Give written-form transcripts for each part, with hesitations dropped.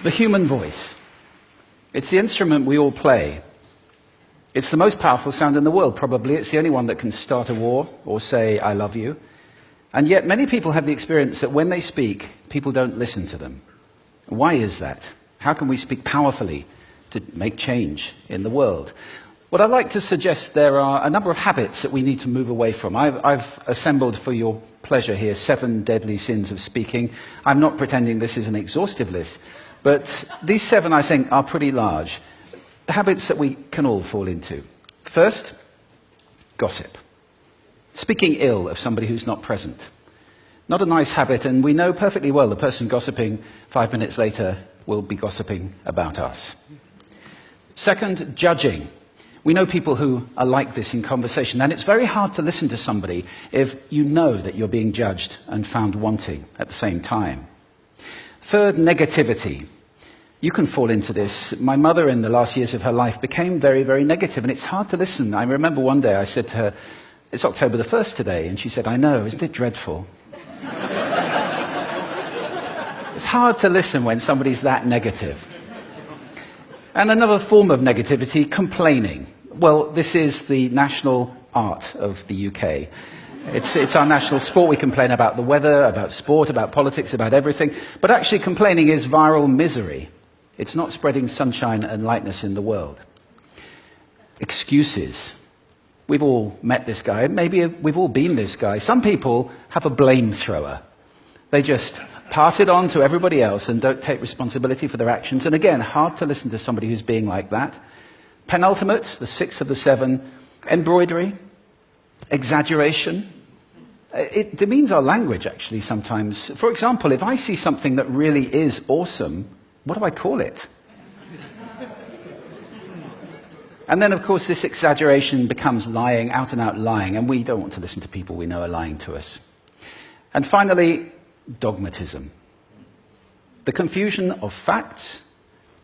The human voice. It's the instrument we all play. It's the most powerful sound in the world, probably. It's the only one that can start a war or say, I love you. And yet many people have the experience that when they speak, people don't listen to them. Why is that? How can we speak powerfully to make change in the world? What I'd like to suggest, there are a number of habits that we need to move away from. I've assembled for your pleasure here 7 deadly sins of speaking. I'm not pretending this is an exhaustive list, but these 7, I think, are pretty large. Habits that we can all fall into. First, gossip. Speaking ill of somebody who's not present. Not a nice habit, and we know perfectly well the person gossiping 5 minutes later will be gossiping about us. Second, judging. We know people who are like this in conversation, and it's very hard to listen to somebody if you know that you're being judged and found wanting at the same time. Third, negativity. You can fall into this. My mother, in the last years of her life, became very, very negative, and it's hard to listen. I remember one day I said to her, it's October the 1st today, and she said, I know, isn't it dreadful? It's hard to listen when somebody's that negative. And another form of negativity, complaining. Well, this is the national art of the UK. It's our national sport. We complain about the weather, about sport, about politics, about everything. But actually complaining is viral misery. It's not spreading sunshine and lightness in the world. Excuses. We've all met this guy. Maybe we've all been this guy. Some people have a blame thrower. They just pass it on to everybody else and don't take responsibility for their actions. And again, hard to listen to somebody who's being like that. Penultimate, the 6th of the 7, embroidery, exaggeration. It demeans our language, actually, sometimes. For example, if I see something that really is awesome, what do I call it? And then, of course, this exaggeration becomes lying, out-and-out lying, and we don't want to listen to people we know are lying to us. And finally, dogmatism. The confusion of facts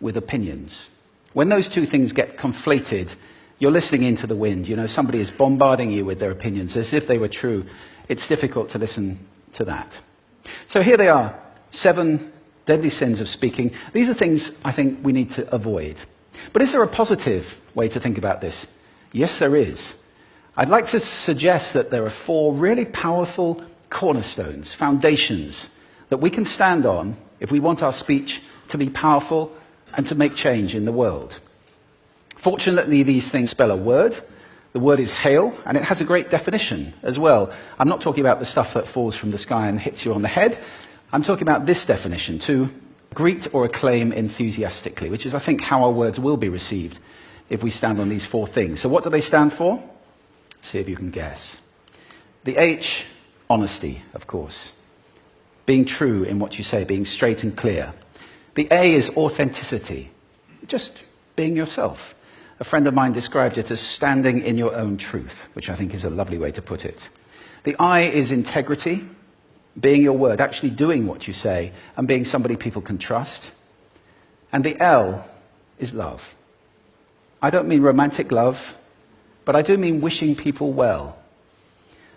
with opinions. When those two things get conflated, you're listening into the wind. You know, somebody is bombarding you with their opinions as if they were true. It's difficult to listen to that. So here they are, 7 deadly sins of speaking. These are things I think we need to avoid. But is there a positive way to think about this? Yes, there is. I'd like to suggest that there are 4 really powerful cornerstones, foundations, that we can stand on if we want our speech to be powerful and to make change in the world. Fortunately, these things spell a word. The word is hail, and it has a great definition as well. I'm not talking about the stuff that falls from the sky and hits you on the head. I'm talking about this definition, to greet or acclaim enthusiastically, which is, I think, how our words will be received if we stand on these 4 things. So what do they stand for? See if you can guess. The H, honesty, of course. Being true in what you say, being straight and clear. The A is authenticity, just being yourself. A friend of mine described it as standing in your own truth, which I think is a lovely way to put it. The I is integrity, being your word, actually doing what you say, and being somebody people can trust. And the L is love. I don't mean romantic love, but I do mean wishing people well.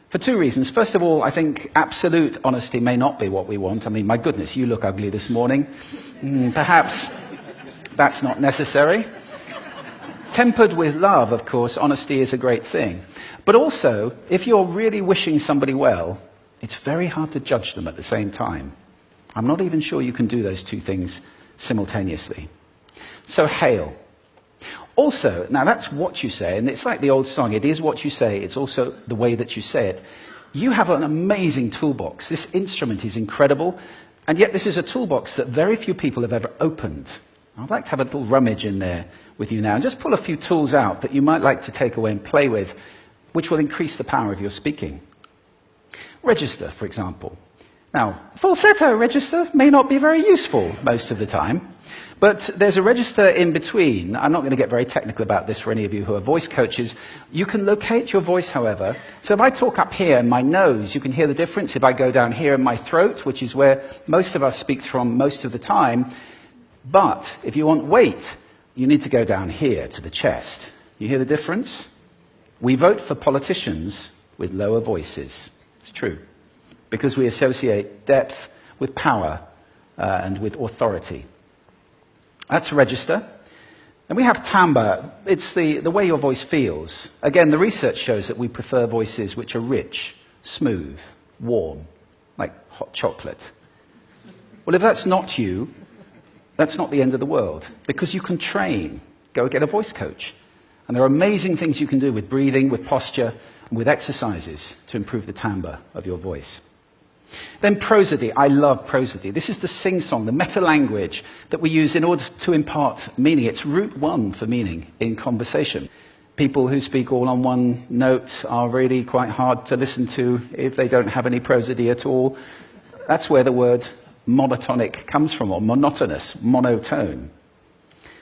For 2 reasons. First of all, I think absolute honesty may not be what we want. I mean, my goodness, you look ugly this morning. Perhaps that's not necessary. Tempered with love, of course, honesty is a great thing. But also, if you're really wishing somebody well, it's very hard to judge them at the same time. I'm not even sure you can do those 2 things simultaneously. So, hail. Also, now that's what you say, and it's like the old song, it is what you say, it's also the way that you say it. You have an amazing toolbox. This instrument is incredible, and yet this is a toolbox that very few people have ever opened. I'd like to have a little rummage in there with you now, and just pull a few tools out that you might like to take away and play with, which will increase the power of your speaking. Register, for example. Now, falsetto register may not be very useful most of the time, but there's a register in between. I'm not going to get very technical about this for any of you who are voice coaches. You can locate your voice, however. So if I talk up here in my nose, you can hear the difference. If I go down here in my throat, which is where most of us speak from most of the time. But if you want weight, you need to go down here to the chest. You hear the difference? We vote for politicians with lower voices. It's true. Because we associate depth with power and with authority. That's register. And we have timbre. It's the way your voice feels. Again, the research shows that we prefer voices which are rich, smooth, warm, like hot chocolate. Well, if that's not you, that's not the end of the world, because you can train. Go get a voice coach. And there are amazing things you can do with breathing, with posture, and with exercises to improve the timbre of your voice. Then prosody. I love prosody. This is the sing-song, the meta-language that we use in order to impart meaning. It's route one for meaning in conversation. People who speak all on one note are really quite hard to listen to if they don't have any prosody at all. That's where the word monotonic comes from, or monotonous, monotone.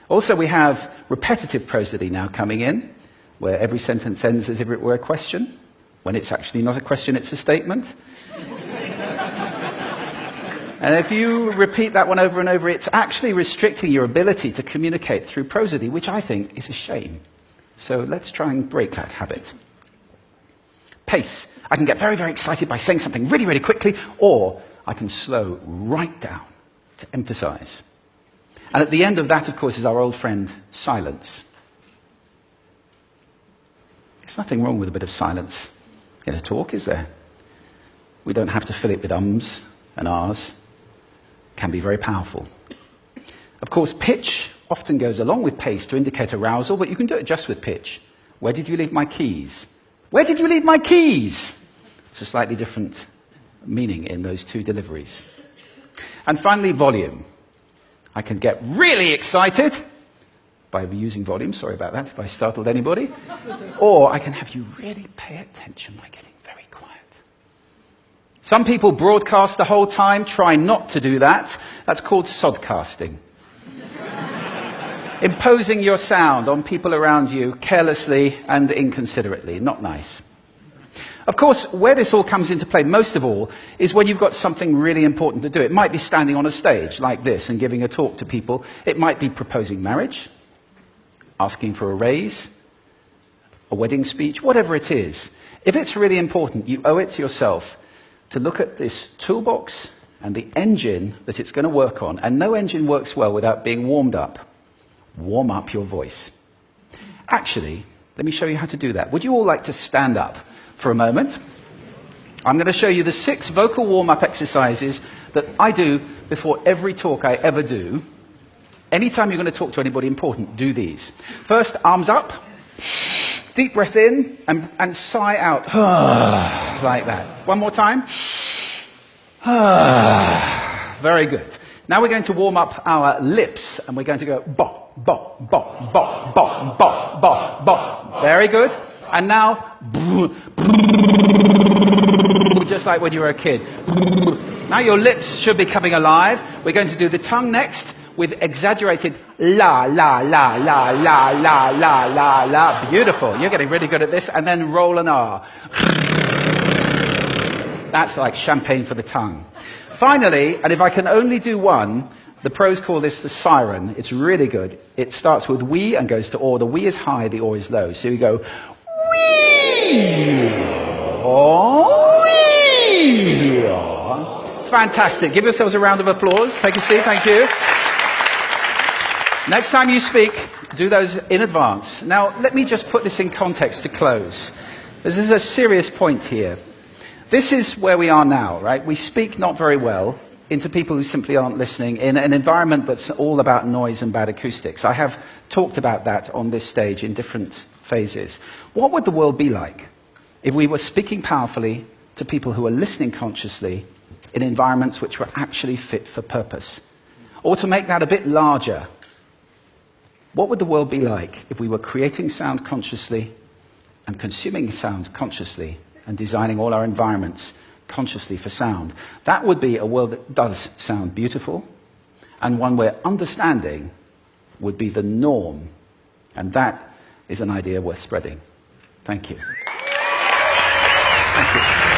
Also, we have repetitive prosody now coming in, where every sentence ends as if it were a question, when it's actually not a question, it's a statement. And if you repeat that one over and over, it's actually restricting your ability to communicate through prosody, which I think is a shame. So let's try and break that habit. Pace. I can get very, very excited by saying something really, really quickly, or I can slow right down to emphasize. And at the end of that, of course, is our old friend, silence. There's nothing wrong with a bit of silence in a talk, is there? We don't have to fill it with ums and ahs. It can be very powerful. Of course, pitch often goes along with pace to indicate arousal, but you can do it just with pitch. Where did you leave my keys? Where did you leave my keys? It's a slightly different meaning in those two deliveries. And finally, volume. I can get really excited by using volume, sorry about that if I startled anybody, or I can have you really pay attention by getting very quiet. Some people broadcast the whole time. Try not to do that. That's called sodcasting. Imposing your sound on people around you carelessly and inconsiderately. Not nice. Of course, where this all comes into play, most of all, is when you've got something really important to do. It might be standing on a stage like this and giving a talk to people. It might be proposing marriage, asking for a raise, a wedding speech, whatever it is. If it's really important, you owe it to yourself to look at this toolbox and the engine that it's going to work on. And no engine works well without being warmed up. Warm up your voice. Actually, let me show you how to do that. Would you all like to stand up for a moment? I'm going to show you the 6 vocal warm-up exercises that I do before every talk I ever do. Anytime you're going to talk to anybody important, do these. First, arms up. Deep breath in and sigh out. Like that. One more time. Very good. Now we're going to warm up our lips, and we're going to go bop, bop, bop, bop, bop, bop, bop, bop. Very good. And now, just like when you were a kid. Now your lips should be coming alive. We're going to do the tongue next with exaggerated la, la, la, la, la, la, la, la, la. Beautiful. You're getting really good at this. And then roll an R. That's like champagne for the tongue. Finally, and if I can only do one, the pros call this the siren. It's really good. It starts with we and goes to or. The we is high, the or is low. So you go wee, or, wee. Fantastic. Give yourselves a round of applause. Take a seat. Thank you. Next time you speak, do those in advance. Now, let me just put this in context to close. This is a serious point here. This is where we are now, right? We speak not very well into people who simply aren't listening in an environment that's all about noise and bad acoustics. I have talked about that on this stage in different phases. What would the world be like if we were speaking powerfully to people who are listening consciously in environments which were actually fit for purpose? Or to make that a bit larger, what would the world be like if we were creating sound consciously and consuming sound consciously and designing all our environments consciously for sound? That would be a world that does sound beautiful, and one where understanding would be the norm. And that is an idea worth spreading. Thank you. Thank you.